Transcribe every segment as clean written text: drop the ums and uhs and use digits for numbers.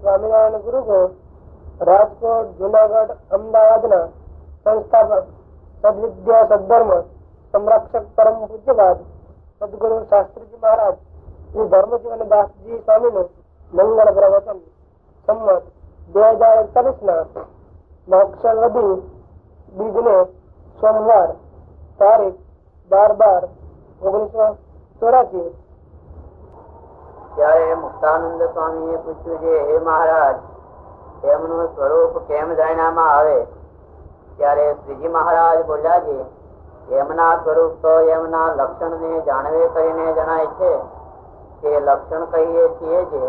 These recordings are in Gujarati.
સ્વામિનારાયણ ગુરુગો રાજકોટ, જુનાગઢ, અમદાવાદના સંસ્થાપક સદવિદ્યા સદધર્મ સંરક્ષક પરમ પૂજ્યપાદ સદગુરુ શાસ્ત્રીજી મહારાજ શ્રી ધર્મજીવનદાસજી સ્વામીનું મંગળ પ્રવચન સંમત 2041 મોક્ષવદી બીજને સોમવાર તારીખ 12/12/1984. ત્યારે મુક્તાનંદ સ્વામી પૂછ્યું છે, હે મહારાજ, એમનું સ્વરૂપ કેમ જાણ્યામાં આવે? ત્યારે શ્રીજી મહારાજ બોલ્યા છે, એમના સ્વરૂપ તો એમના લક્ષણ ને જાણવે કરીને જણાય છે. તે લક્ષણ કહીએ છીએ જે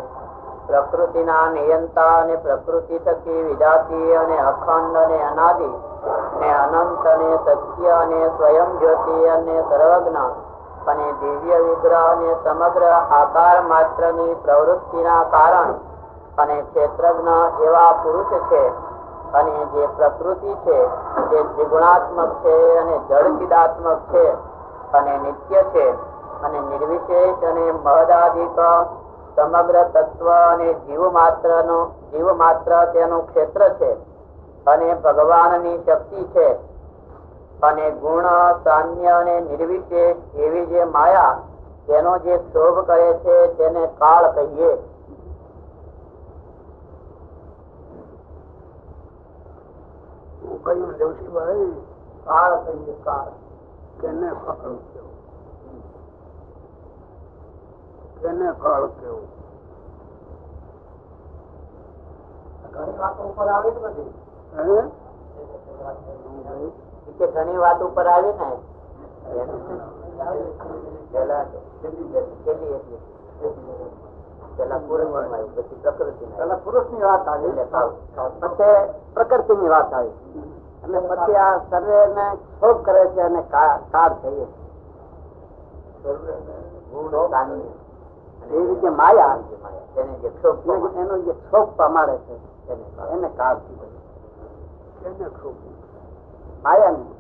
પ્રકૃતિના નિયંતા અને પ્રકૃતિ થકી વિજાતી અને અખંડ અને અનાદિ ને અનંત અને સત્ય અને સ્વયં જ્યોતિ અને સર્વજ્ઞ અને દિવ્ય વિગ્રહ અને સમગ્ર આકાર માત્ર ની પ્રવૃત્તિના કારણ અને ક્ષેત્રજ્ઞ એવા પુરુષ છે. અને જે પ્રકૃતિ છે તે ત્રિગુણાત્મક છે અને જળ ચિદાત્મક છે અને નિત્ય છે અને નિર્વિશેષ અને મહદાધિક સમગ્ર તત્વ અને જીવ માત્ર તેનું ક્ષેત્ર છે અને ભગવાનની શક્તિ છે. અને ગુણ, સાન્ય અને નિર્વિશેષ એવી જે માયા તેનો જે ક્ષોભ કરે છે તેને કાળ કહીએ. કહ્યું દેવશીભાઈ, કાળ કહીએ. કાળ કેને કાળ કેવું? કેને કાળ કેવું? ઘણી વાતો ઉપર આવે ને બધી. ઘણી વાત ઉપર આવી ને પુરુષ ની વાત આવી, પછી પ્રકૃતિ ની વાત આવી, અને પછી આ સર્વે ને શોભ કરે છે અને કાળ થઈએ એવી જે માયા એને જે એનો જે શોભ પમાડે છે એને કાળ માયા ની.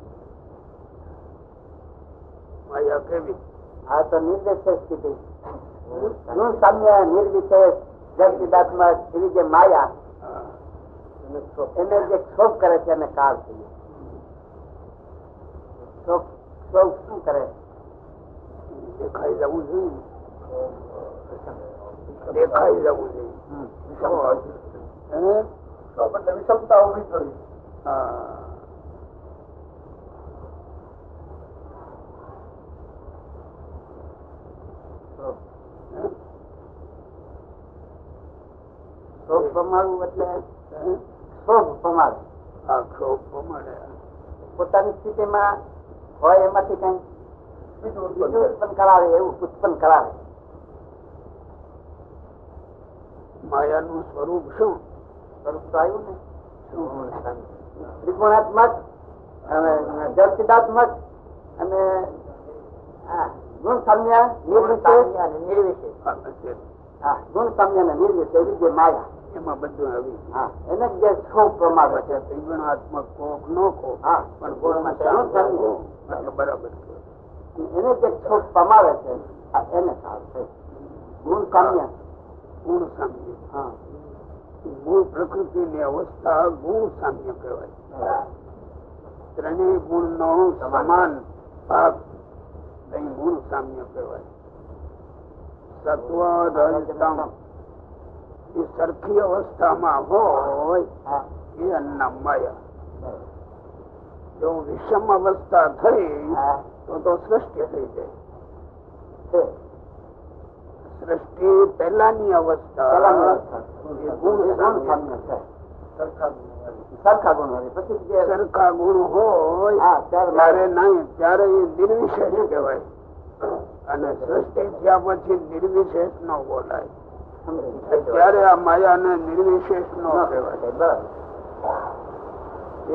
માયા કેવી? આ તો નિર્વિશેષ કીધી. સામ્ય નિર્વિશેષ જગદાત્મક એવી જે માયા એને જે ક્ષોભ કરે છે એને કાળ થઈએ. ક્ષોભ શું કરે? દેખાઈ જવું જોઈએ. દેખાઈ જવું જોઈએ. વિષમતા ઉભી કરી. શોભ પમાડવું એટલે શોભ પમાડે. શોભ પમાડે. પોતાની સ્થિતિમાં હોય એમાંથી કઈ ઉત્પન્ન કરાવે, એવું ઉત્પન્ન કરાવે. માયાનું સ્વરૂપ શું? સ્વરૂપ તો આવ્યું ને ત્રિગુણાત્મક, જળચિદાત્મક અને ગુણ સામ્ય નિર્વિશેષ. ગુણ સામ્ય ને નિર્વિશેષ એવી જે માયા એમાં બધું આવી. એને જે ક્ષોભ પ્રમાણે છે. ત્રિગુણાત્મક કોક નો કોક પણ બરાબર એને જે ક્ષોભ પ્રમાણે છે એને ગુણ સામ્ય. ગુણ સામ્ય. મૂળ પ્રકૃતિ ની અવસ્થા ગુણ સામ્ય કહેવાય. ત્રણેય ગુણ નો સમાન ભાગ ગુણ સામ્ય કહેવાય. સત્વ રજતમ એ સરખી અવસ્થામાં હોય એ અન્ના માયા. જો વિષમ અવસ્થા થઈ તો સૃષ્ટિ થઈ જાય. સૃષ્ટિ પહેલાની અવસ્થા સરખા ગુણ હોય, પછી સરખા ગુણ હોય ત્યારે નહીં, ત્યારે એ નિર્વિશેષ કહેવાય. અને સૃષ્ટિ થયા પછી નિર્વિશેષ નો બોલાય. ત્યારે આ માયા ને નિર્વિશેષ નો કહેવાય. એ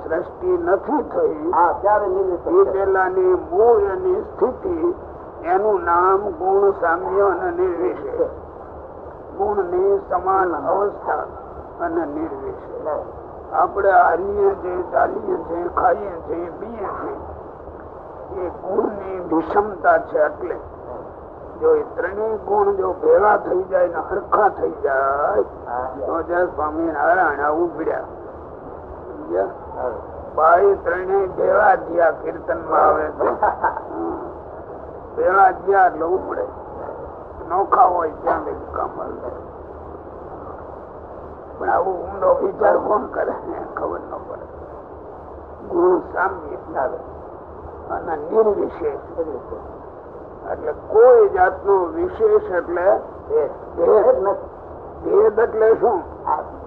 સૃષ્ટિ નથી થઈ એ પેલાની મૂળ એની સ્થિતિ, એનું નામ ગુણ સામ્ય અને નિર્વિશેષ. ગુણ ની સમાન અવસ્થા અને નિર્વિશેષ. આપણે હારીએ છીએ, ચાલીએ છીએ, ખાઈએ છીએ, પીએ છીએ, એ ગુણ ની વિષમતા છે. એટલે જો એ ત્રણેય ગુણ જો ભેગા થઈ જાય ને હરખા થઈ જાય તો જય સ્વામિનારાયણ આવું પીડ્યા ભાઈ ત્રણેય ભેગા થયા કીર્તન માં આવે છે ભેગા થયા એટલે ઉપડે નોખા હોય ત્યાં લઈ કામ આવે પણ આવું ઊંડો વિચાર કોણ કરે ખબર ન પડે. ગુરુ સામ્ય અને નિર્વિશેષ એટલે કોઈ જાતનો વિશેષ એટલે ભેદ એટલે શું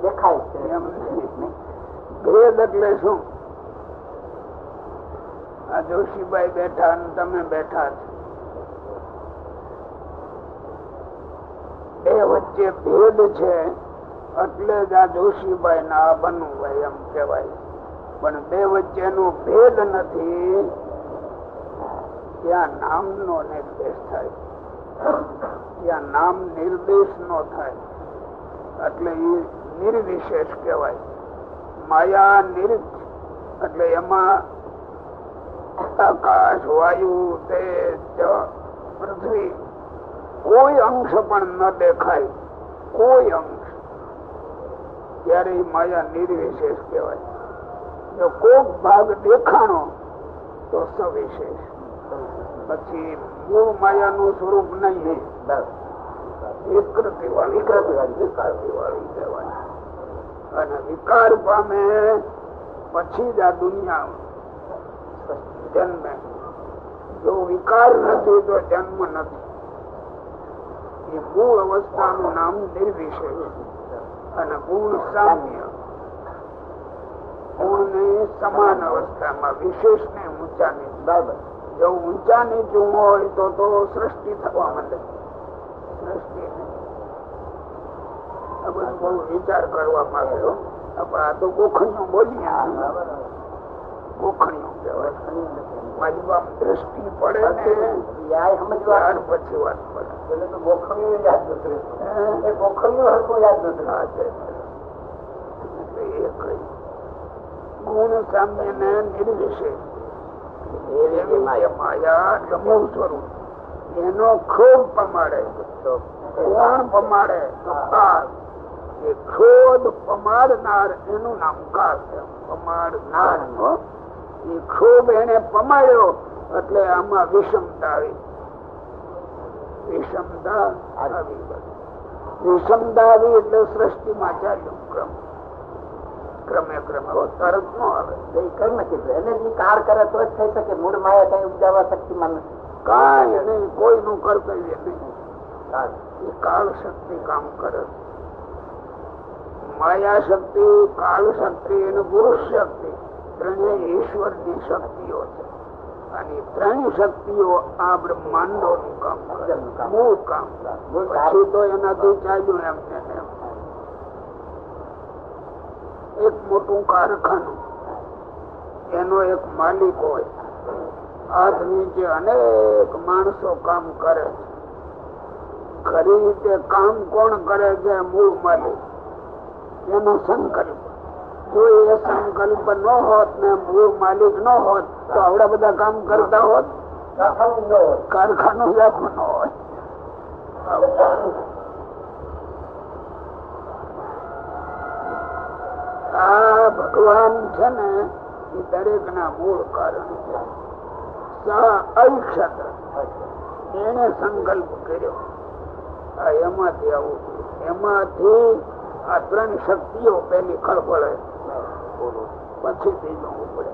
દેખાય એમ ભેદ એટલે શું? આ જોશીભાઈ બેઠા અને તમે બેઠા છો, બે વચ્ચે ભેદ છે એટલે જ આ જોશીભાઈ ના આ બનવું એમ કેવાય. પણ બે વચ્ચે નો ભેદ નથી ત્યાં નામ નો નિર્દેશ થાય, ત્યાં નામ નિર્દેશ નો થાય એટલે એ નિર્વિશેષ કહેવાય. માયા નિર્જ એટલે એમાં આકાશ વાયુ તેજ પૃથ્વી કોઈ અંશ પણ ન દેખાય, કોઈ અંશ, ત્યારે માયા નિર્વિશેષ કહેવાય. જો કોક ભાગ દેખાણો તો સવિશેષ. પછી મૂળ માયા નું સ્વરૂપ નહીં, વિકૃતિ વાળી કહેવાય. અને વિકાર પામે પછી જ આ દુનિયા જન્મે. જો વિકાર નથી તો જન્મ નથી. એ મૂળ અવસ્થાનું નામ નિર્વિશેષ અને ગુણ સામ્ય. ગુણ ને સમાન અવસ્થામાં, વિશેષ ને ઊંચા નીચું. જો ઊંચા નીચું હોય તો સૃષ્ટિ થવા માંડે. સૃષ્ટિ બહુ વિચાર કરવા માંગ્યો. આ તો ગોખણીઓ બોલીએ, ગોખણીઓ કહેવાય. દ્રષ્ટિ પડે ને ત્યાર પછી વાત પડે. ગોખણીઓ યાદ નથી, ગોખણીઓ હરખું યાદ નથી. ગુણ સામ્ય ને નિર્વિશેષ માયા ગમવું સ્વરૂપ એનો ક્ષોભ પમાડે. કોણ પમાડે? એ ક્રોધ પમાડનાર એનું નામ કાળ છે. પમાડનાર એ ક્ષોભ એને પમાડ્યો એટલે આમાં વિષમતા આવી. વિષમતા આવી, વિષમતા આવી એટલે સૃષ્ટિમાં ચાલ્યું ક્રમ. ક્રમે ક્રમે તરત નો આવે. કર્મ કીધું એને જે કાર કરે તો જ થઈ શકે. મૂળ માયા કઈ ઉપજાવવા શક્તિમાં નથી. કાંઈ નહીં, કોઈનું કર્તવ્ય નહીં. એ કાળ શક્તિ કામ કરે. માયા શક્તિ, કાળ શક્તિ અને પુરુષ શક્તિ ત્રણેય ઈશ્વર ની શક્તિઓ છે. અને ત્રણ શક્તિઓ આ બ્રહ્માંડો નું કામ કરે, મૂળ કામ. પછી તો એનાથી ચાલ્યું એમ ને એમ. એક મોટું કારખાનું, એનો એક માલિક હોય, હાથ નીચે અનેક માણસો કામ કરે છે. ખરી રીતે કામ કોણ કરે છે? મૂળ માલિક. એનો સંકલ્પ. જો એ સંકલ્પ ન હોત ને મૂળ માલિક ન હોત તો આવડા બધા કામ કરતા હોત? કારખાનું જ આખું ન હોય. આ ભગવાન છે ને એ દરેક ના મૂળ કારણ છે. અક્ષત્ર એને સંકલ્પ કર્યો. એમાંથી આવું, એમાંથી આ ત્રણ શક્તિઓ પેલી ખળભળે, પછી બીજું ઉપડે.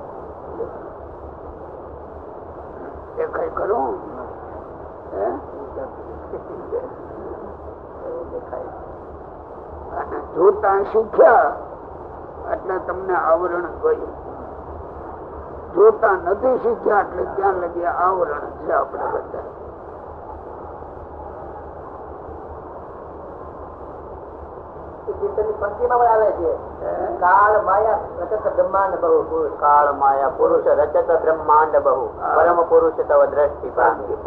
દેખાય ખરું? અને જોતા શીખ્યા એટલે તમને આવરણ ગયું. જોતા નથી શીખ્યા એટલે ત્યાં લગી આવરણ છે આપણે બધા. કાળ માયા પુરુષ રચત બ્રહ્માંડ બહુ પરમ પુરુષ તવ દ્રષ્ટિ પામી.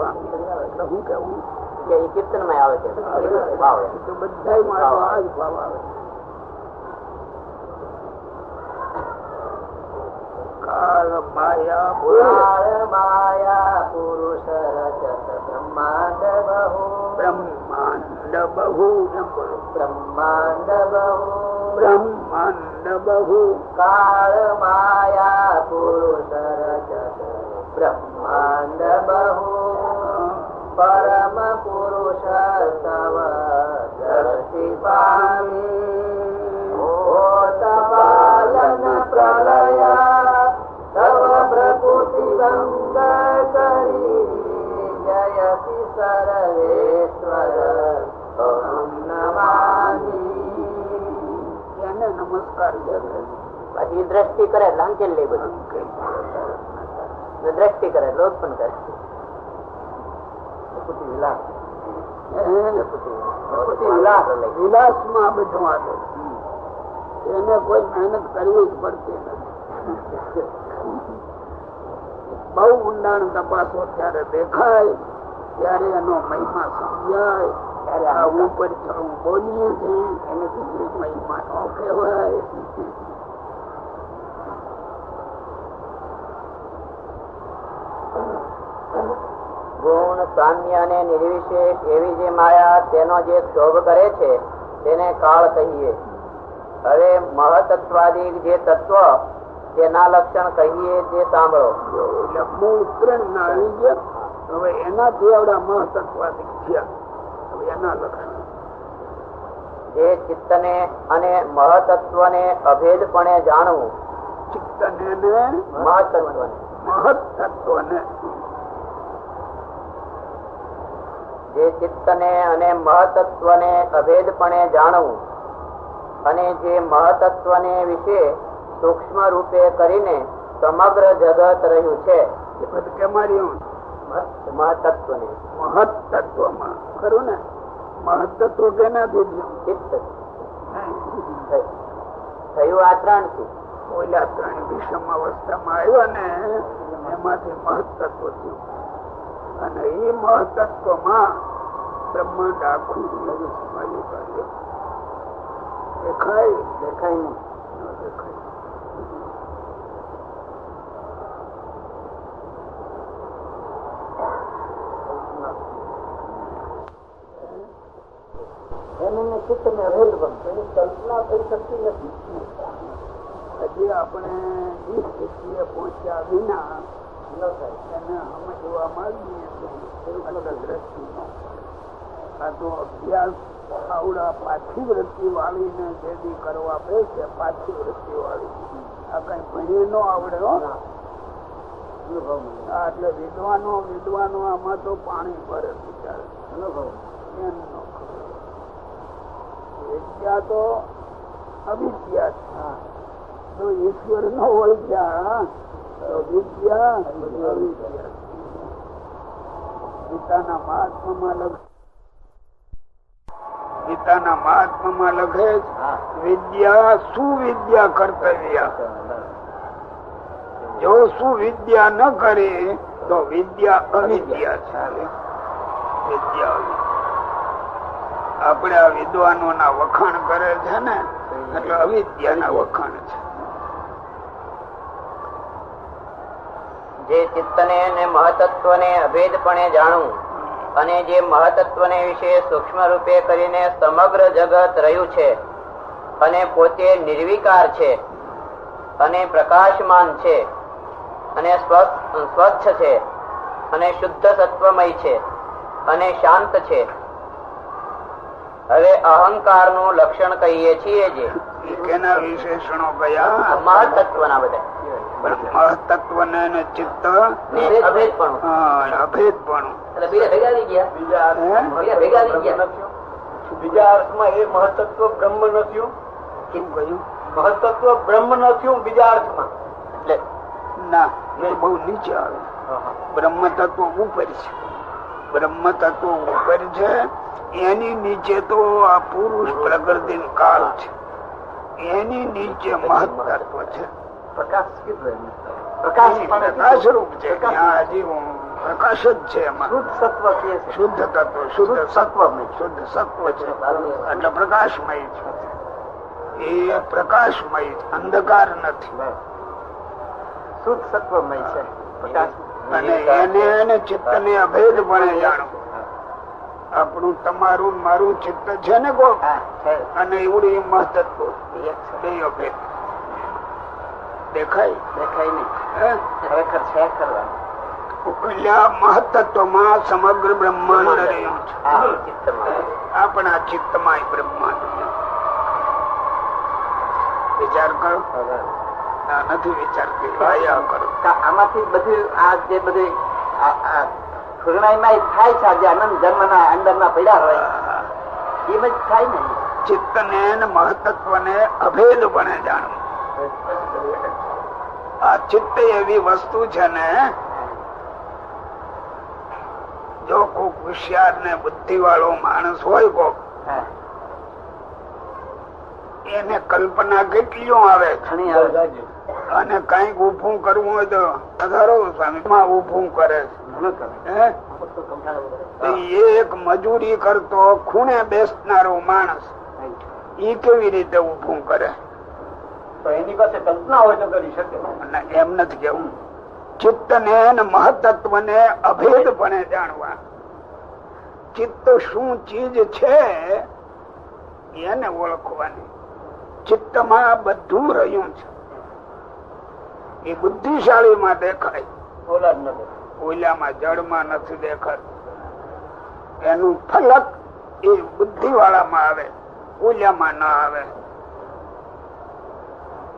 હું કેવું કે એ કીર્તન માં આવે છે. બધા કાળ માયા પુરુષ રચત બ્રહ્માંડ બ્રહ્માંડ બહુ બ્રહ્માંડ બહુ એમ બોલો. બ્રહ્માંડ બહુ બ્રહ્માંડ બહુ કાળ માયા પુરુષ રજત બ્રહ્માંડ બહુ પરમ પુરુષ સવ દ્રષ્ટિ પામી હોત પાલન પ્રલય સવ પ્રકૃતિ ભંગ કરી જયસી સર્વેશ્વર અહં નમામિ. એને નમસ્કાર પછી દ્રષ્ટિ કરે એટલે અંકેલ લે બધું દ્રષ્ટિ કરે એટલે ઉત્પન્ન કરે. વિલાસ માં બધું આવે. એને કોઈ મહેનત કરવી જ પડતી નથી. બહુ ઊંડાણ તપાસો ત્યારે દેખાય, ત્યારે એનો મહિમા સમજાય. આ ઉપર બોલીએ છીએ એને કેટલીક મહિમા નો કહેવાય. ગુણ સામ્ય અને નિર્વિશેષ એવી જે માયા તેનો જે ક્ષોભ કરે છે તેને કાળ કહીએ. હવે મહતત્વાદી જે તત્વ તેના લક્ષણ કહીએ તે સાંભળો. એટલે મૂળ ત્રણ ના આવી ગયા. હવે એનાથી આવડા મહતત્વાદી થયા. હવે એના લક્ષણ જે ચિત્તને અને મહતત્વને અભેદપણે જાણવું. ચિત્તને મહતત્વને મહતત્વને જે ચિત્તને અને મહતત્વને અભેદપણે જાણવું અને જે મહતત્વને વિશે સૂક્ષ્મ રૂપે કરીને સમગ્ર જગત રહ્યું છે. મહતત્વને મહતત્વમાં ખરું ને. મહતત્વ કેનાથી ચિત્ત થયું આ ત્રણ થી. ઓલા ત્રણ વિષમ અવસ્થામાં આવ્યા ને એમાંથી મહતત્વ થયું. અને એ મહતત્વમાં બ્રહ્માંડ આખું દેખાય દેખાય નહીં. કલ્પના થઈ શકતી નથી. હજી આપણે એ સ્થિતિએ પહોંચ્યા વિના એને સમજવા માંગીએ દ્રષ્ટિનો આ તો અભ્યાસ આવડા પાછી વૃત્તિ વાળીને જેદી કરવા બેસે પાછી વૃત્તિ વાળી આ કઈ ભણી ન આવડે. એટલે વિદ્વાનો આમાં તો પાણી ભરે બિચારે. એમ ન ખબર. વિદ્યા તો અવિદ્યા છે. તો ઈશ્વર ન ઓળખ્યા તો વિદ્યા અવિદ્યા. ગીતાના મહાત્મામાં લખે વિદ્યા સુવિદ્યા કર્તવ્ય. જો સુવિદ્યા ન કરે તો વિદ્યા અવિદ્યા છે. વિદ્યા આપણે આ વિદ્વાનો ના વખાણ કરે છે ને એટલે અવિદ્યા ના વખાણ છે. જે ચિત્તને અને મહતત્વને અભેદપણે જાણવું અને જે મહતત્વને વિશે સૂક્ષ્મ રૂપે કરીને સમગ્ર જગત રહ્યું છે અને પોતે નિર્વિકાર છે અને પ્રકાશમાન છે અને સ્વચ્છ છે અને શુદ્ધ સત્વમય છે અને શાંત છે. હવે અહંકાર નું લક્ષણ કહીએ છીએ જે કેના વિશેષણો કયા? મહતત્વના બધા. મહતત્વ ને ચિત્ત અભેદપણું બીજા અર્થમાં એ મહતત્વ બ્રહ્મ નથી. મહતત્વ બ્રહ્મ નથી બીજા અર્થમાં. એટલે ના એ બહુ નીચે આવે. બ્રહ્મ તત્વ ઉપર છે. બ્રહ્મ તત્વ ઉપર છે. એની નીચે તો આ પુરુષ પ્રકૃતિ કાળ છે. એની નીચે મહતત્વ છે. પ્રકાશ રૂપ છે. પ્રકાશ જ છે એમાં. શુદ્ધ તત્વ શુદ્ધ સત્વ છે. એટલે પ્રકાશમય છે. એ પ્રકાશમય અંધકાર નથી. શુદ્ધ સત્વમય છે. અને એને ચિત્ત ને અભેદપણે જાણો. આપણું તમારું મારું ચિત્ત છે ને કો, અને એવડું મહત્વ બે દેખાય ખરેખર છે કરવાનું. મહત્વમાં સમગ્ર બ્રહ્માંડ રહ્યું છે. આપણા ચિત્તમાં બ્રહ્માંડ વિચાર કરો. નથી વિચાર કરો. આમાંથી બધું આ જે બધું થાય છે, જે આનંદ જન્મ ના અંદર ના પડ્યા હોય એમ જ થાય ને. ચિત્ત ને મહત્વ ને અભેદ બને જાણવું. આ ચિત્ત એવી વસ્તુ છે ને, જો કોક હોશિયાર ને બુદ્ધિ વાળો માણસ હોય કોક, એને કલ્પના કેટલી આવે, અને કઈક ઉભું કરવું હોય તો હજારો સ્વામી ઉભું કરે. એક મજૂરી કરતો ખૂણે બેસનારો માણસ ઈ કેવી રીતે ઉભું કરે? એની પાસે કલ્પના હોય તો કરી શકે. એમ નથી કેવું. ચિત્ત ને મહત્વ ને અભેદપણે જાણવા. ચિત્ત શું ચીજ છે એને ઓળખવાની. ચિત્તમાં બધું રહ્યું છે. એ બુદ્ધિશાળી માં દેખાય, ઓલામાં જળમાં નથી દેખાતું. એનું ફલક એ બુદ્ધિ વાળામાં આવે, ઓલામાં ના આવે.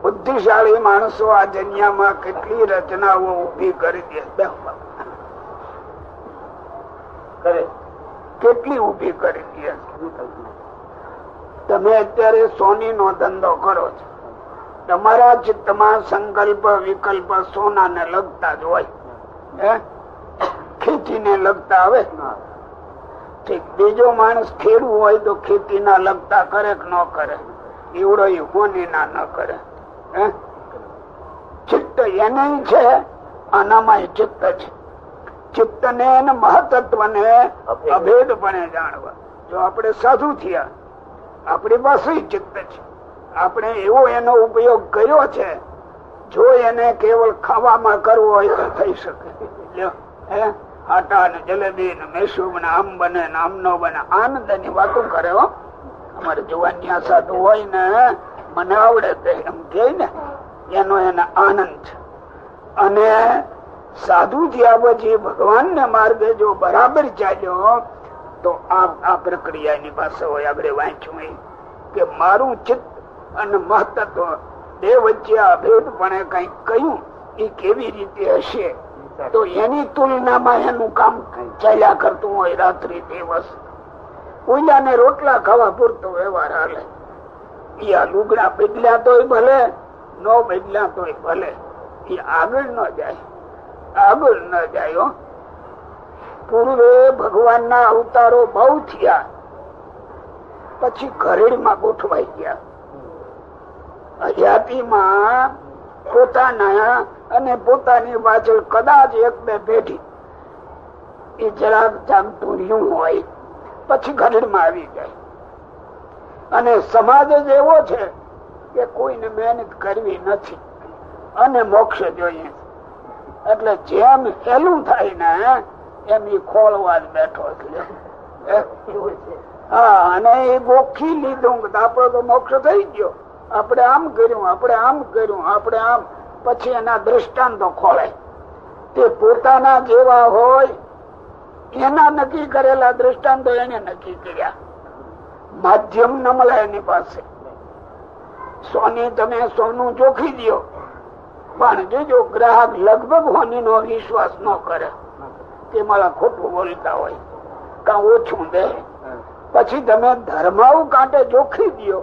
બુદ્ધિશાળી માણસો આ દુનિયામાં કેટલી રચનાઓ ઉભી કરી દે, કેટલી ઉભી કરી દે. તમે અત્યારે સોની નો ધંધો કરો છો, તમારા ચિત્તમાં સંકલ્પ વિકલ્પ સોના ને લગતા જ હોય, ખેતી ને લગતા આવે. બીજો માણસ ખેડવું હોય તો ખેતી ના લગતા કરે કે ન કરે, એવડો હોની ના ન કરે. ચિત્ત એને છે, આનામાં ચિત્ત છે. ચિત્ત ને મહત્વ ને અભેદપણે જાણવા. જો આપણે સાધુ થયા, આપણી પાસે ચિત્ત છે, આપણે એવો એનો ઉપયોગ કર્યો છે. જો એને કેવળ ખાવામાં કરવો હોય તો થઈ શકે. આટા ને જલેબી ને મેસૂબ ને આમ બને ને આમ નો બને, આનંદ ની વાતો કરે. અમારે જુવાનિયા સાધુ હોય ને, મને આવડે એમ કે ને, એનો એને આનંદ છે. અને સાધુ થયા પછી ભગવાન ને માર્ગે જો બરાબર ચાલ્યો તો આ પ્રક્રિયા એની પાસે હોય. આપણે વાંચ્યું કે મારું ચિત્ત અને મહત્વ બે વચ્ચે અભેદપણે કઈક કહ્યું, એ કેવી રીતે હશે? તો એની તુલનામાં એનું કામ ચાલ્યા કરતું હોય રાત્રિ દિવસ. ઉલ્યા ને રોટલા ખાવા પૂરતો વ્યવહાર હાલે. આ લુગડા બદલ્યા તોય ભલે, ન બદલ્યા તોય ભલે, એ આગળ ન જાય, આગળ ન જાય. પૂર્વે ભગવાન ના અવતારો બહુ થયા, પછી ઘરેડમાં ગોઠવાઈ ગયા. અજાતિમાં પોતાના અને પોતાની પાછળ કદાચ એક બે પેઢી એ જરાક જાગતું રહ્યું હોય, પછી ઘરેડમાં આવી જાય. અને સમાજ જ એવો છે કે કોઈને મહેનત કરવી નથી અને મોક્ષ જોઈએ. એટલે જેમ હેલું થાય ને એમ એ ખોળવા જ બેઠો છે. હા, અને એ ગોખી લીધું કે આપડે તો મોક્ષ થઈ ગયો, આપણે આમ કર્યું, આપણે આમ કર્યું, આપણે આમ. પછી એના દ્રષ્ટાંતો ખોળે. તે પોતાના જેવા હોય એના નક્કી કરેલા દ્રષ્ટાંતો એને નક્કી કર્યા. માધ્યમ ન મળે એની પાસે. સોની તમે સોનું ચોખી દો, પણ જોજો ગ્રાહક લગભગ હોની નો વિશ્વાસ ન કરે. તે મારા ખોટું બોલતા હોય, કા ઓછું દે. પછી તમે ધર્માઉ કાંટે ચોખી દો,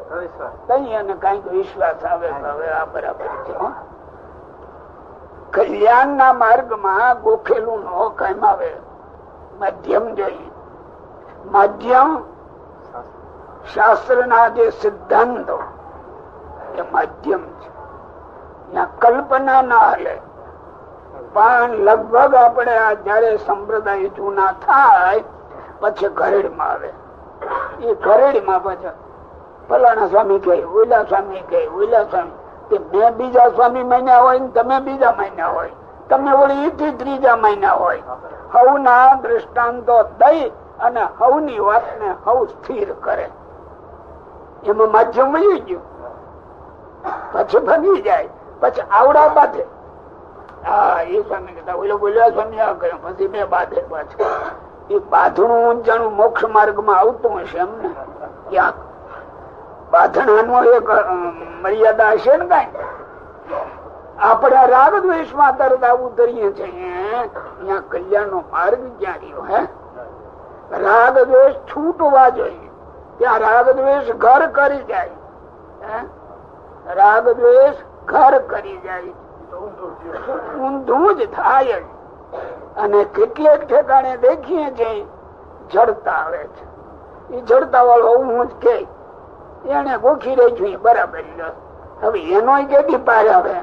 કઈ એને કઈક વિશ્વાસ આવે. હવે આ બરાબર છે. કલ્યાણ ના માર્ગ માં ગોખેલું નો કામ આવે. મધ્યમ જોઈએ. મધ્યમ શાસ્ત્ર ના જે સિદ્ધાંતો એ મધ્યમ છે. ત્યાં કલ્પના ના હાલે. પણ લગભગ આપણે જયારે સંપ્રદાય જૂના થાય પછી ઘરેડમાં આવે. એ ઘરેડમાં પછી ફલાણા સ્વામી કહે, ઓલા સ્વામી કહે, ઓલા સ્વામી. મેં બીજા સ્વામી મહિના હોય ને તમે બીજા મહિના હોય, તમે વળી ત્રીજા મહિના હોય. હવના દ્રષ્ટાંતો દઈ અને હવની વાતને હવ સ્થિર કરે. એમાં માધ્યમ વયું ગયું, પછી ભંગી જાય, પછી આવડા બાંધે. હા, એ સ્વામી કહેતા ઓલો બોલ્યા સ્વામી આ કહ્યું, પછી બે બાંધે પાછું. એ બાંધણું ઊંચાણું મોક્ષ માર્ગ માં આવતું હશે એમને ક્યાંક. બાંધણાનો એક મર્યાદા હશે ને કઈ. આપડે રાગ દ્વેષ માં તરત આવું કરીએ છીએ, ત્યાં કલ્યાણ નો માર્ગ ક્યાં રહ્યો? હે, રાગ દ્વેષ છૂટવા જોઈએ. ત્યાં રાગ દ્વેષ ઘર કરી જાય, રાગ દ્વેષ ઘર કરી જાય, ઊંધું જ થાય. અને કેટલેક ઠેકાણે દેખીએ છીએ જડતા આવે છે. એ જડતા વાળો હું જ કે એને ગોખી રહી છું બરાબર. હવે એનો કેટલી પાર આવે?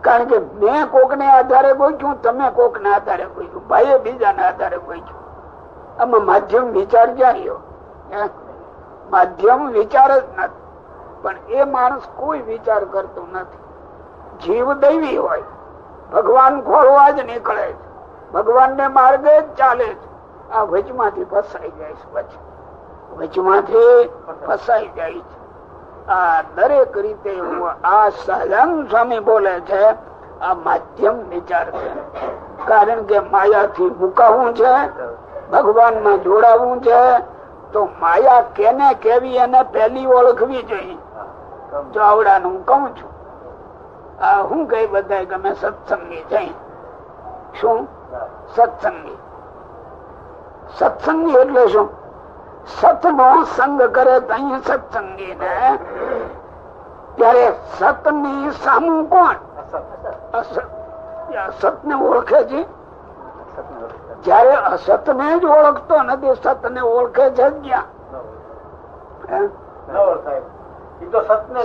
કારણ કે મેં કોક ને આધારે ગોખ્યું, તમે કોક ના આધારે ગોખ્યું, ભાઈએ બીજા ના આધારે ગોખ્યું. આમાં માધ્યમ વિચાર ક્યાં રહ્યો? માધ્યમ વિચાર જ નથી. પણ એ માણસ કોઈ વિચાર કરતો નથી. જીવ દૈવી હોય, ભગવાન ખોળવા જ નીકળે છે, ભગવાન ને માર્ગે જ ચાલે છે. આ વચમાંથી ફસાઈ જાય છે, પછી વચમાંથી ફસાઈ જાય છે. આ દરેક રીતે આ સહજાનંદ સ્વામી બોલે છે આ માધ્યમ વિચાર છે. કારણ કે માયાથી મુકાવવું છે, ભગવાન માં જોડાવવું છે, તો માયા કેને કેવી એને પહેલી ઓળખવી જોઈએ. જો આવડાનું હું કહું છું, આ હું કઈ બધા ગમે સત્સંગી છે. શું સત્સંગી? સત્સંગી એટલે શું? સતનો સંગ કરે ત્યાં સત્સંગી ને. ત્યારે સત ની સામું કોણ? અસત ને ઓળખે છે. જયારે અસત ને જ ઓળખતો નથી, સત ને ઓળખે છે ક્યાં?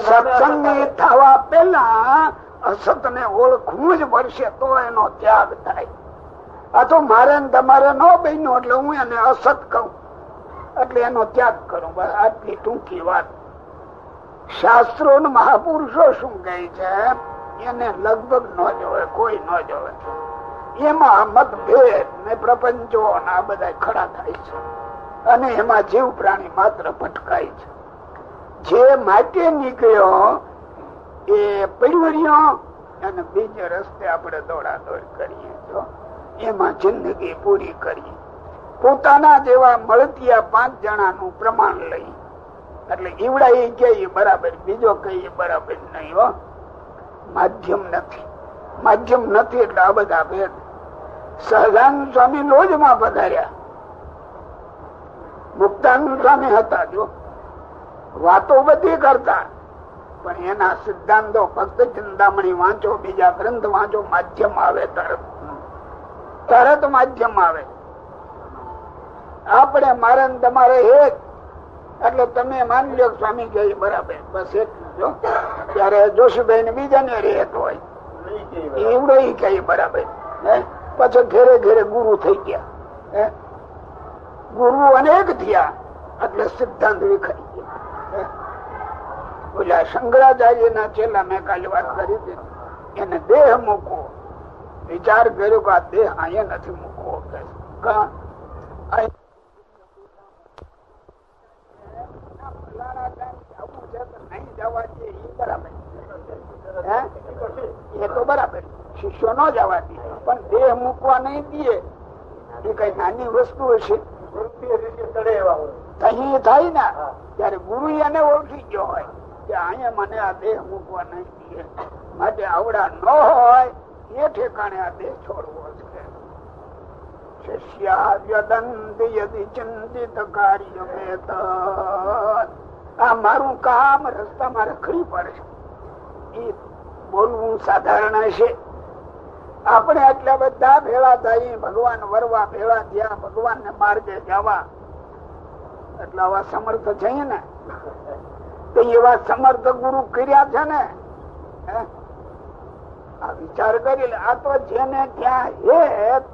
સત્સંગી થવા પેલા અસત ને ઓળખવું જ પડશે, તો એનો ત્યાગ થાય. આ તો મારે તમારે ન બન્યું એટલે હું એને અસત કહું, એટલે એનો ત્યાગ કરું. બસ આટલી ટૂંકી વાત. શાસ્ત્રો મહાપુરુષો શું કહે છે એને લગભગ ન જોવે, કોઈ ન જોવે. એમાં મતભેદ ને પ્રપંચો આ બધા ખડા થાય છે, અને એમાં જીવ પ્રાણી માત્ર ભટકાય છે. જે માટે નીકળ્યો એ પડ્યો અને બીજે રસ્તે આપણે દોડાદોડ કરીએ છો, એમાં જિંદગી પૂરી કરીએ. પોતાના જેવા મળતિયા 5 જણાનું પ્રમાણ લઈ એટલે ઈવડા એ કે બરાબર, બીજો કઈ બરાબર નહીં. હો, માધ્યમ નથી. માધ્યમ નથી એટલે આ બધા ભેદ. સહજાનંદ સ્વામી લોજમાં પધાર્યા, મુક્તાનંદ સ્વામી હતા. જો વાતો બધી કરતા, પણ એના સિદ્ધાંતો ફક્ત ચિંતામણી વાંચો, બીજા ગ્રંથ વાંચો, માધ્યમ આવે તરત માધ્યમ આવે. આપણે મારે તમારે એક એટલે તમે માની લો સ્વામી કે બરાબર, બસ એટલું. જો ત્યારે જોશીભાઈ ને બીજાને રેત હોય એવડો કઈ બરાબર. પછી ઘેરે ઘેરે ગુરુ થઈ ગયા, ગુરુ અનેક થયા એટલે સિદ્ધાંત વિખાઈ ગયા. ઓલા શંકરાચાર્ય ના છેલ્લા મેં કાલે વાત કરી હતી, એને દેહ મૂકવો વિચાર કર્યો કે આ દેહ અહીંયા નથી મૂકવો. એ તો બરાબર, શિષ્યો ન જવા દે, પણ દેહ મૂકવા નહીં દે એ કઈ નાની વસ્તુ હશે? અહીં થાય ને ત્યારે ગુરુ એને ઓળખી ગયો હોય કે અહીંયા મને આ દેહ મૂકવા નહીં દે, માટે આવડા ન હોય એ ઠેકાણે આ દેહ છોડવો છે. આ મારું કામ રસ્તામાં રખડી પડે એ બોલવું સાધારણ હશે. આપણે આટલા બધા ભેળા થઈ, ભગવાન વરવા ભેળા થયા, ભગવાન ને માર્ગે જવા, એટલે આવા સમર્થ છે ને, તો એવા સમર્થ ગુરુ કર્યા છે ને. આ વિચાર કરી લે, આ તો જેને ત્યાં હેત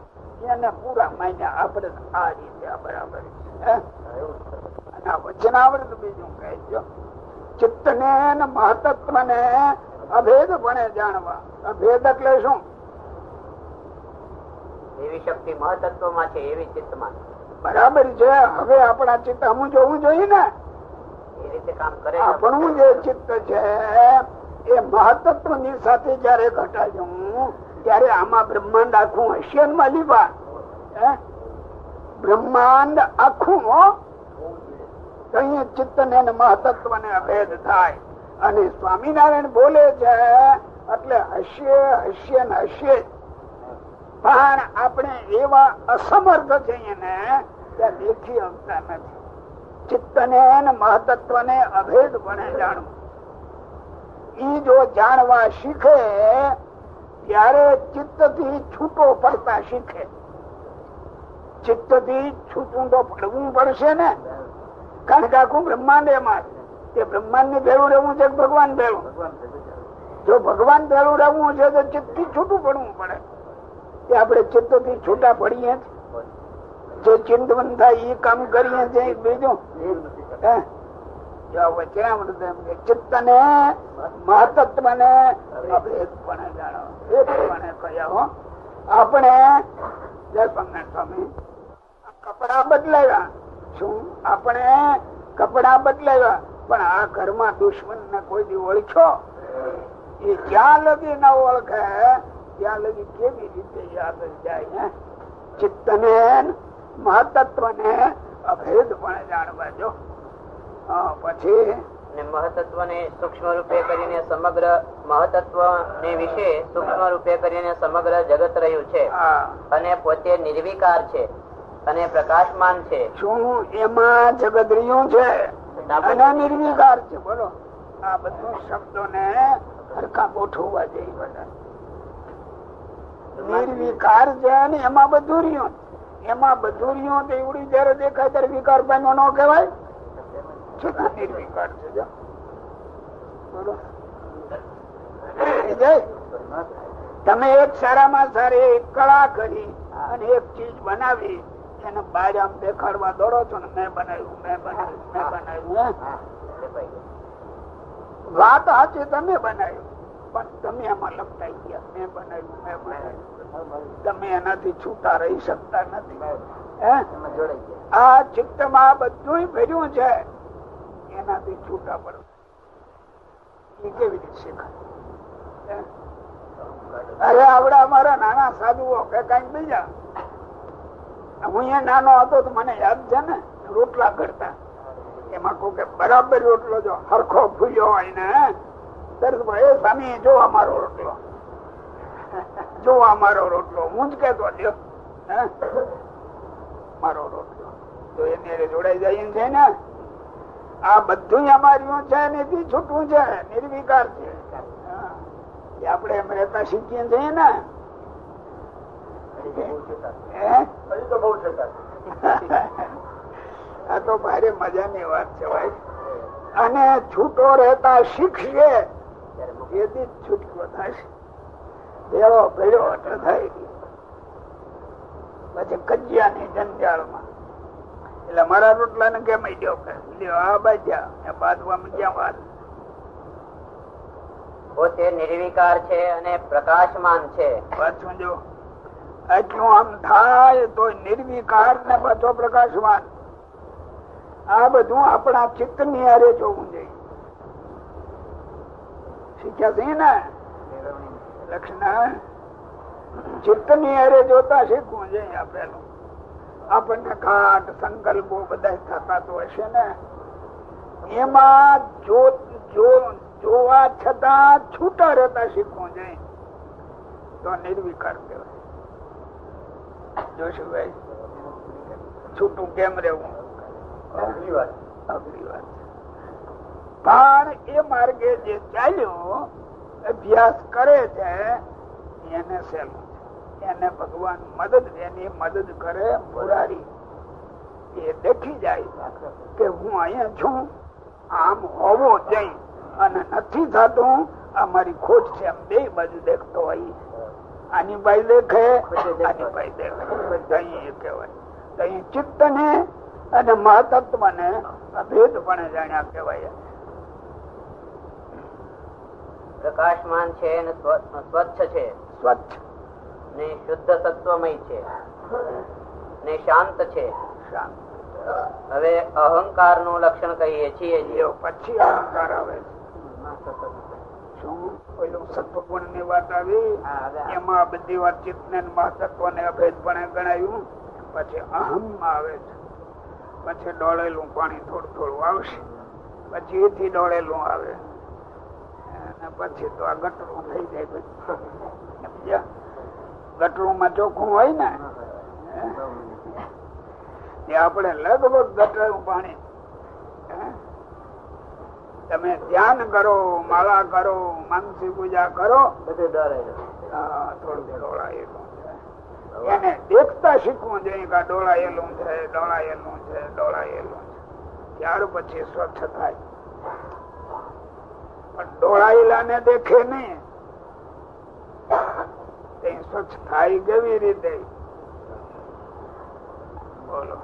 એને પૂરા માન્યા. આપણે આ રીતે બરાબર વચનાવૃત બીજું કહે છે, ચિત્ત ને મહતત્વ ને અભેદ પણ જાણવા. અભેદ એટલે શું? એવી શક્તિ મહતત્વ માં છે, એવી ચિત્તમાં. બરાબર છે. હવે આપણા ચિત્ત અમુક જોવું જોઈએ ને. એ રીતે કામ કરે. આપણું જે ચિત્ત છે એ મહતત્વ ની સાથે જયારે ઘટાડ્યું ત્યારે આમાં બ્રહ્માંડ આખું હશે ને માલિબા. બ્રહ્માંડ આખું ચિત્ત ને મહતત્વ ને અભેદ થાય. અને સ્વામિનારાયણ બોલે છે એટલે હશે ને હશે. પણ આપણે એવા અસમર્થ છીએ ને ત્યાં દેખી શકતા નથી. ચિત્ત ને મહતત્વ ને અભેદ પણ જાણવું. ઈ જો જાણવા શીખે ત્યારે ચિત્ત થી છૂટો પડતા શીખે. ચિત્ત થી છૂટું તો પડવું પડશે ને. કારણ કે આખું બ્રહ્માંડ એમાં તે બ્રહ્માંડ ને ભેળું રહેવું છે ભગવાન ભેળું. જો ભગવાન ભેળું રહેવું છે તો ચિત્ત થી છૂટું પડવું પડે. તે આપણે ચિત્ત થી છૂટા પડીએ જે ચિંતવન થાય એ કામ કરીએ છીએ. બીજું ચિત્ત ને મહતત્વ ને આપણે સ્વામી કપડા બદલાવ્યા. શું આપણે કપડા બદલાવ્યા પણ આ ઘરમાં દુશ્મન ને કોઈ દી ઓળખ્યો? એ જ્યાં લગી ન ઓળખે ત્યાં લગી કેવી રીતે યાદ જાય. ચિત્ત ને મહતત્વ ને અભેદ પણ જાણવા જો. પછી મહતત્વ ને સૂક્ષ્મ રૂપે કરીને સમગ્ર મહતત્વ ને વિશે સૂક્ષ્મ રૂપે કરીને સમગ્ર જગત રહ્યું છે અને પોતે નિર્વિકાર છે અને પ્રકાશમાન છે. શું એમાં જગત રહ્યું છે અને નિર્વિકાર છે? બોલો. આ બધું શબ્દો ને હરખા ગોઠવવા જોઈએ બધા. નિર્વિકાર છે ને એમાં બધું રહ્યું. એમાં બધું રહ્યું તો એવડી જયારે દેખાય ત્યારે વિકાર પામ્યો ન કહેવાય. નિર્વિકાર છે. તમે એક સારામાં સારી કળા કરી અને એક ચીજ બનાવી એને બહાર આમ દેખાડવા દોડો છો ને મેં બનાવ્યું મેં બનાવ્યું મેં બનાવ્યું. વાત સાચી તમે બનાવ્યું પણ તમે એમાં લપટાઈ ગયા. મેં બનાવ્યું મેં બનાવ્યું. તમે એનાથી છૂટા રહી શકતા નથી. આ ચિત્તમાં બધું ભર્યું છે એનાથી છૂટા પડો. એ કેવી રીતે શીખાય? અરે આવડા અમારા નાના સાધુઓ કે કઈક બીજા. હું અહીંયા નાનો હતો તો મને યાદ છે ને રોટલા કરતા. એમાં કોઈ કે બરાબર રોટલો જો હરખો ફૂલ્યો હોય ને તરત એ સ્વામી જો અમારો રોટલો જો અમારો રોટલો. હું જ કેતો લ્યો મારો રોટલો તો એને જોડાઈ જાય છે ને. આ બધું અમારું છે ને છૂટવું છે નિર્વિકાર છે. આપણે એમ રહેતા શીખીએ છીએ ને. આ તો ભારે મજાની વાત છે ભાઈ. અને છૂટો રહેતા શીખશે એથી છૂટકો થશે. ભેળો ભેળો થાય પછી કજિયા ની જંજાળમાં. એટલે મારા રોટલા ને કેમ લ્યો આ બાજ્યા બાંધવામાં ક્યાં વાત. પોતે નિર્વિકાર છે અને પ્રકાશમાન છે. પાછું જો આટલું આમ થાય તો નિર્વિકાર ને પાછો પ્રકાશમાન. આ બધું આપણા ચિત્ત ની હારે જોવું જોઈએ. શીખ્યા છે ને લક્ષણ? ચિત્ત ની હારે જોતા શીખવું જોઈએ આપેલું. આપણને ઘાટ સંકલ્પો બધા થતા તો હશે ને. એમાં જોવા છતાં છૂટા રહેતા શીખવું જોઈએ તો નિર્વિકાર કહેવાય. જોશુભાઈ છૂટું કેમ રહેવું? અઘરી વાત. પણ એ માર્ગે જે ચાલ્યો અભ્યાસ કરે છે એને સહેલું. એને ભગવાન એની મદદ કરે. મુરારી એ દેખી જાય કે હું અહીંયા છું આમ હોવો જોઈએ અને નથી થતું આ મારી ખોટ છે. એમ બે બાજુ દેખતો હોય. આની બાઈ દેખે આની બાઈ દેખે કહેવાય. ચિત્ત ને અને મહતત્વ ને અભેદપણે જાણ્યા કહેવાય. પ્રકાશમાન છે અને સ્વચ્છ છે. સ્વચ્છ ને શુદ્ધ તત્વમય છે ને શાંત છે. શાંત. હવે અહંકાર નું લક્ષણ કહીએ છીએ પછી અહંકાર આવે શું પેલું સત્વગુણ ની વાત આવી એમાં બધી વાત ચિત્ત ને મહત્વ ને અભેદપણે ગણાયું. પછી અહમ આવે છે. પછી ડોળેલું પાણી થોડું થોડું આવશે. પછી એથી ડોળેલું આવે અને પછી તો આ ગટરું થઈ જાય. ગટરું માં ચોખ્ખું હોય ને તે આપણે લગભગ ગટરું પાણી. તમે ધ્યાન કરો, માળા કરો, માનસી પૂજા કરો, થોડું ડોળાયેલું છે. એને દેખતા શીખવું જોઈએ કે ડોળાયેલું છે, ડોળાયેલું છે, ડોળાયેલું છે. ત્યાર પછી સ્વચ્છ થાય. પણ ડોળાયેલા ને દેખે નહીં સ્વચ્છ થાય કેવી રીતે? બોલો.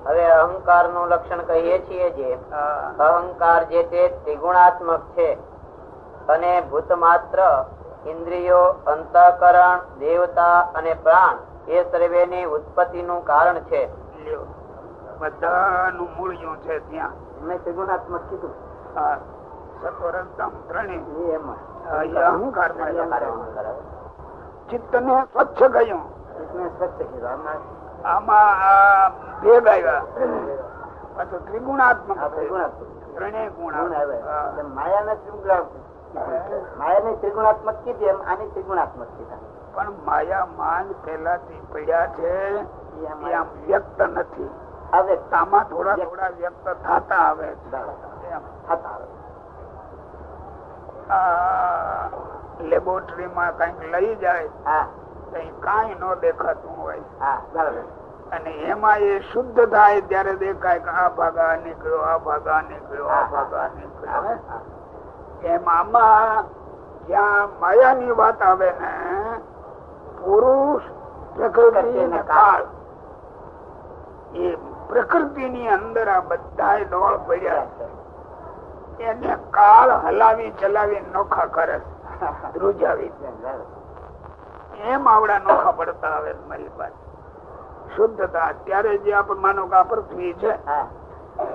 હવે અહંકાર નું લક્ષણ કહીએ છીએ જે અહંકાર જે તે ત્રિગુણાત્મક છે અને ભૂત માત્ર, ઇન્દ્રિયો, અંતઃકરણ, દેવતા અને પ્રાણ એ સર્વેની ઉત્પત્તિ નું કારણ છે. બધાનું મૂળિયું છે ત્યાં. મેં ત્રિગુણાત્મક કીધું. સત્વરજતમ ત્રણેય અહંકાર. ચિત્ત ને સ્વચ્છ ગયું. આમાં ભેગ આવ્યા. પાછું ત્રિગુણાત્મક ત્રણેય ગુણ. માયા ત્રિગુણાત્મક કીધી એમ આની ત્રિગુણાત્મક કીધા. પણ માયા માન પેલાથી પડ્યા છે આમ વ્યક્ત નથી. આમાં થોડા થોડા વ્યક્ત થતા આવે. લેબોરેટરીમાં કઈક લઈ જાય કઈ ન દેખાતું હોય અને એમાં એ શુદ્ધ થાય ત્યારે દેખાય કે આ ભાગા નીકળ્યો, આ ભાગા નીકળ્યો, આ ભાગા નીકળ્યો. એમ આમાં જ્યાં માયાની વાત આવે ને પુરુષ, પ્રકૃતિ ને કાળ, એ પ્રકૃતિ ની અંદર આ બધા ડોળ પડ્યા છે. એને કાળ હલાવી ચલાવી નોખા કરે, ધ્રુજાવી. એમ આવડા નોખા પડતા આવે મારી પાસે શુદ્ધતા. અત્યારે જે આપણે માનો કે આ પૃથ્વી છે,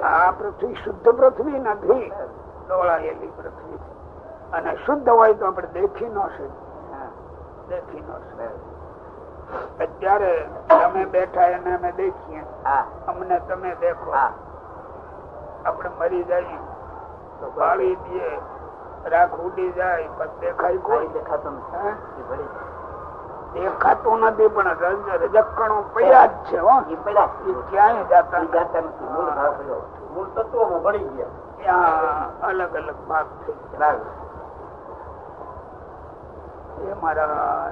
આ પૃથ્વી શુદ્ધ પૃથ્વી નથી, ડોળાયેલી પૃથ્વી છે. અને શુદ્ધ હોય તો આપણે દેખી ન શકીએ. અત્યારે તમે બેઠા એને અમે દેખીએ, અમને તમે દેખો. આપણે મરી જઈએ તો બાળી દઈએ, રાખ ઉડી જાય પછી દેખાય કોઈ દેખાતું નથી. પણ રજકણો પડ્યા જ છે. ક્યાંય જતા મૂળ તત્વોમાં ભળી ગયા. અલગ અલગ ભાગ થઈ ગયા. એ મારા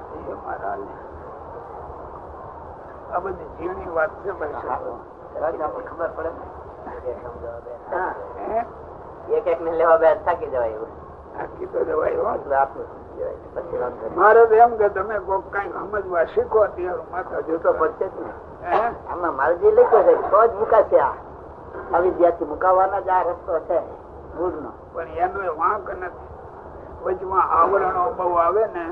આ બધી ઝીણી વાત છે. ખબર પડે એક એક ને લેવા બે થાકી જવાય. મારે તો એમ કે તમે કોઈક કઈ સમજવા શીખો ત્યારે માથા જોતો પડશે જ ને. આમાં મારે જે લખ્યું છે તો જ મુકાશે. આ વિદ્યાર્થી મુકાવાના જ આ રસ્તો છે મૂળ નો. પણ એનો વાંક નથી. વચમાં આવરણો બહુ આવે ને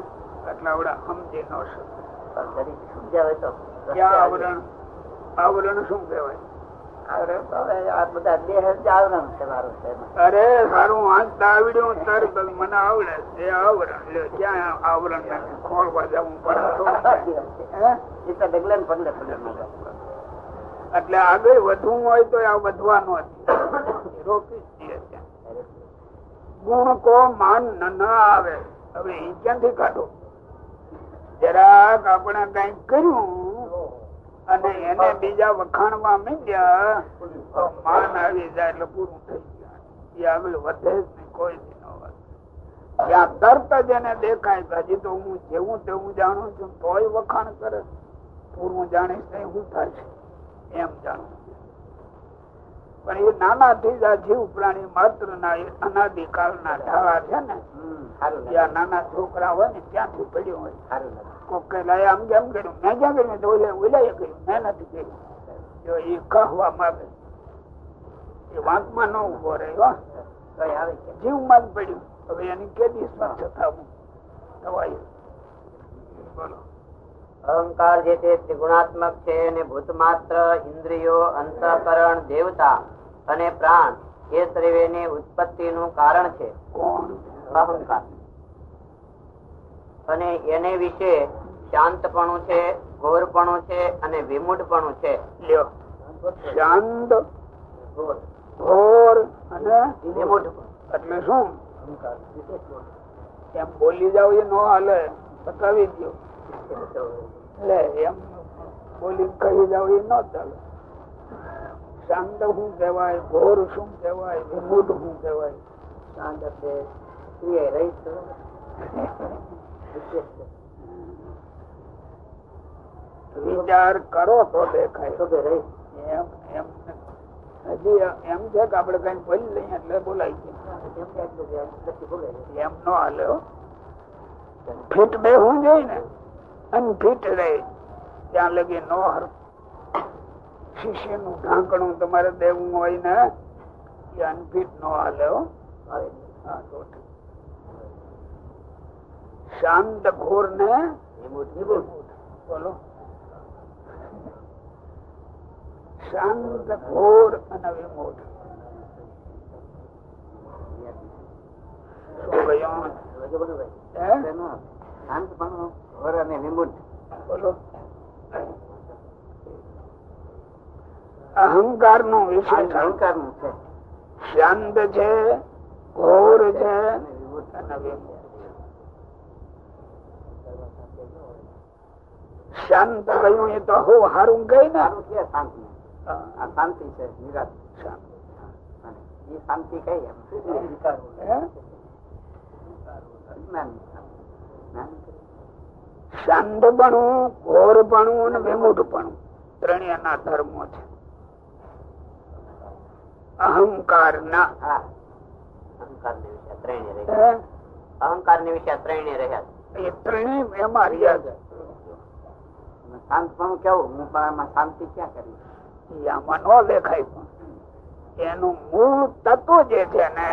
એટલે આવડા સમજી ન શકે. સમજાવે તો આવરણ આવરણ શું કેવાય? અરે સારું વાંચતા આવડ્યું તરત મને આવડે. એ આવરણ ક્યાં આવરણ ખોળવા જવું પડે. એટલે આગળ વધવું હોય તો આ વધવાનું રોકી દઈએ. ગુણ કો માન ન આવે. હવે એ ક્યાંથી કાઢો? જરાક આપણે કઈક કર્યું અને એને બીજા વખાણવા માંડ્યા માન આવી જાય એટલે પૂરું થઈ ગયા. એ આગળ વધે જ નહીં કોઈ દી ન વધે. ત્યાં તરત જ એને દેખાય કે હજી તો હું જેવું તેવું જાણું છું તોય વખાણ કરે. પૂરું જાણીશ નહીં શું થાય છે એમ જાણવું. પણ એ નાના થી જ આ જીવ પ્રાણી માત્ર ના અનાદિકાળ ના ઢાળા છે ને. જ્યાં નાના છોકરા હોય ને ત્યાંથી પડ્યું હોય. કોક આમ કેમ કર્યું, મેં ક્યાં કર્યું, તો ઓલાએ કર્યું, મેં નથી કર્યું. જો એ કહવા માંગે એ વાંકમાં ન ઉભો રહ્યો, જીવમાં જ પડ્યું. હવે એની કેદી સ્વચ્છ થવું થવાય? બોલો. અહંકાર જે તે ત્રિગુણાત્મક છે અને ભૂત માત્ર, ઇન્દ્રિયો, અંતઃકરણ, દેવતા અને પ્રાણ એ સર્વેની ઉત્પત્તિનું કારણ છે. કોણ? અહંકાર. અને એને વિશે શાંતપણું છે, ઘોરપણું છે અને વિમૂઢપણું છે. લ્યો, શાંત, ઘોર અને વિમૂઢ એટલે શું? એમ બોલી જાવ એ નો હાલે, બતાવી દો. એટલે એમ બોલી કહી જાવ એ ન ચાલે. શાંત શું કહેવાય, ઘોર શું કહેવાય, વિમૂઢ શું કહેવાય? શાંત એટલે ક્રિયા રહી વિચાર કરો તો દેખાય. એમ એમ હજી એમ છે કે આપડે કઈ બોલી લઈએ એટલે બોલાય એમ નો હાલે. ફીટ બેહવું જોઈએ ને, અનફિટ રહે ત્યાં લગી નો હર. શિષ્ય નું ઢાંકણું તમારે દેવું હોય ને એ અનફિટ નો હાલે. શાંત, ઘોર ને બોલો. શાંત, ઘોર અને વિમૂઢ. શું કહ્યું? બોલો. અહંકાર નું વિશેષ અહંકાર નું છે. શાંત છે, ઘોર છે અને વિમૂઢ. શાંત કહ્યું એ તો હું હારું કઈ ને. શાંતિ છે, શાંતિ કઈ શાંતપણું, ઘોરપણું અને વિમૂઢપણું ત્રણેય ના ધર્મો છે. અહંકાર ના અહંકાર ને વિશે ત્રણે રહ્યા. એ ત્રણેય એમાં રહ્યા છે. શાંતપણું કેવું? હું પણ આમાં શાંતિ ક્યાં કરી? આમાં ન દેખાય. પણ એનું મૂળ તત્વ જે છે ને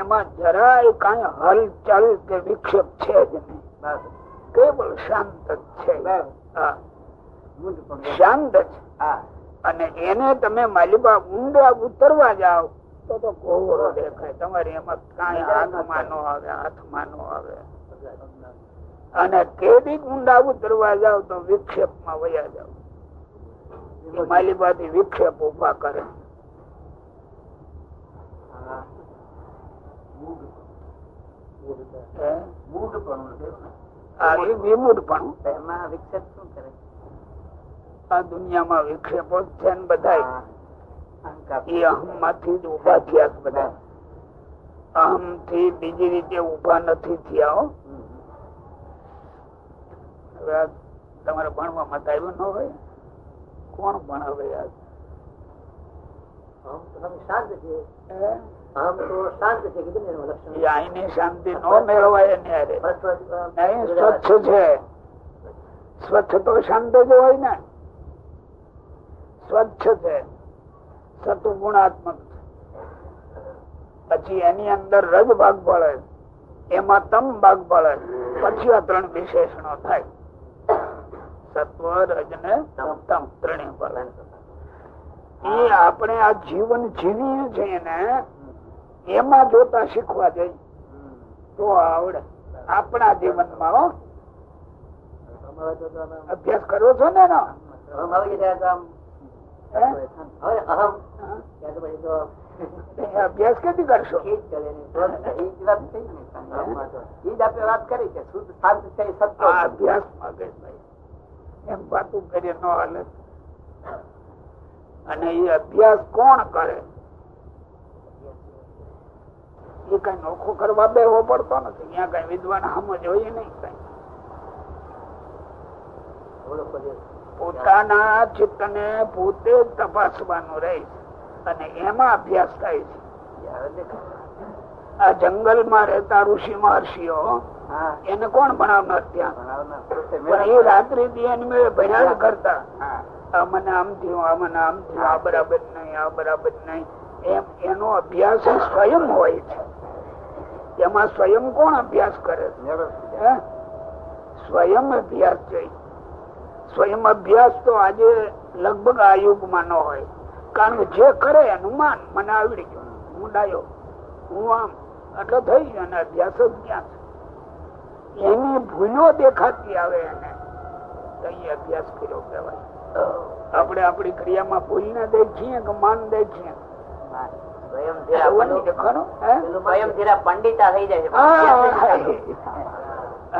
એમાં જરાય કઈ હલચલ કે વિક્ષેપ છે જ નહીં. કેવળ શાંત છે. શાંત છે. અને એને તમે માલિબા ઊંડા ઉતરવા જાઓ તો ઘોરો દેખાય. તમારે એમાં કઈ હાથમાં નો આવે, હાથમાં નો આવે. અને કેદી ઊંડા ઉતરવા જાવ તો વિક્ષેપ માં વયા જાવ. માલિબાથી વિક્ષેપ ઉભા કરે. વિમૂઢપણું. એમાં વિક્ષેપ શું કરે? આ દુનિયામાં વિક્ષેપો છે ને બધા એ અહમ માંથી જ ઉભા થયા. બધા અહમ થી બીજી રીતે ઉભા નથી થયા. હવે તમારે ભણવામાં આવ્યું ન હોય? કોણ ભણાવે? શાંત છે. શાંતિ નો મેળવાય. સ્વચ્છ છે. સ્વચ્છ તો શાંત જ હોય ને. સ્વચ્છ છે, સતુગુણાત્મક. પછી એની અંદર રજ ભાગ પડે, એમાં તમ ભાગ પડે, પછી આ ત્રણ વિશેષણો થાય. સત્વ, રજ ને તમ ત્રણે પડે. એ આપણે આ જીવન જીવીએ છીએ ને એમાં જોતા શીખવા જઈએ તો આવડે. આપણા જીવનમાં અભ્યાસ કરવો છો ને અભ્યાસ ક્યાંથી કરશો? અભ્યાસ માંગે એમ વાતું કરીએ ન હાલે. અને એ અભ્યાસ કોણ કરે? એ કઈ નોખો કરવા બેવો પડતો નથી. ત્યાં કઈ વિદ્વાન હમ જોઈએ નહીં. કઈ પોતાના ચિત્ત ને પોતે જ તપાસવાનું રહે અને એમાં અભ્યાસ થાય છે. આ જંગલ માં રહેતા ઋષિ મહર્ષિઓ એને કોણ ભણાવનાર? ત્યાં પણ એ રાત્રિ ભણ્યા જ કરતા. મને આમ થયું, આ મને આમ થયું, આ બરાબર નહીં, આ બરાબર નહીં. એમ એનો અભ્યાસ સ્વયં હોય છે. એમાં સ્વયં કોણ અભ્યાસ કરે? સ્વયં અભ્યાસ છે. સ્વયં અભ્યાસ તો આજે લગભગ આ યુગમાં ન હોય, કારણ કે જે કરે એનું માન, મને આવડી ગયું, હું ડાયો, હું આમ, એટલે થઈ ગયું, અને અભ્યાસ જ ક્યાં છે? એની ભૂલો દેખાતી આવે એને તો એ અભ્યાસ કર્યો કહેવાય. આપણે આપણી ક્રિયામાં ભૂલ ને દેખીએ કે માન દેખીએ, પંડિતા થઈ જાય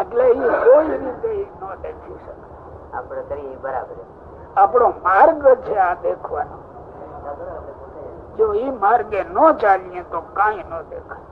એટલે એ કોઈ રીતે ન દેખી શકે. આપડે કરીએ બરાબર. આપણો માર્ગ છે આ દેખવાનો. જો એ માર્ગે ન ચાલીએ તો કઈ ન દેખાય.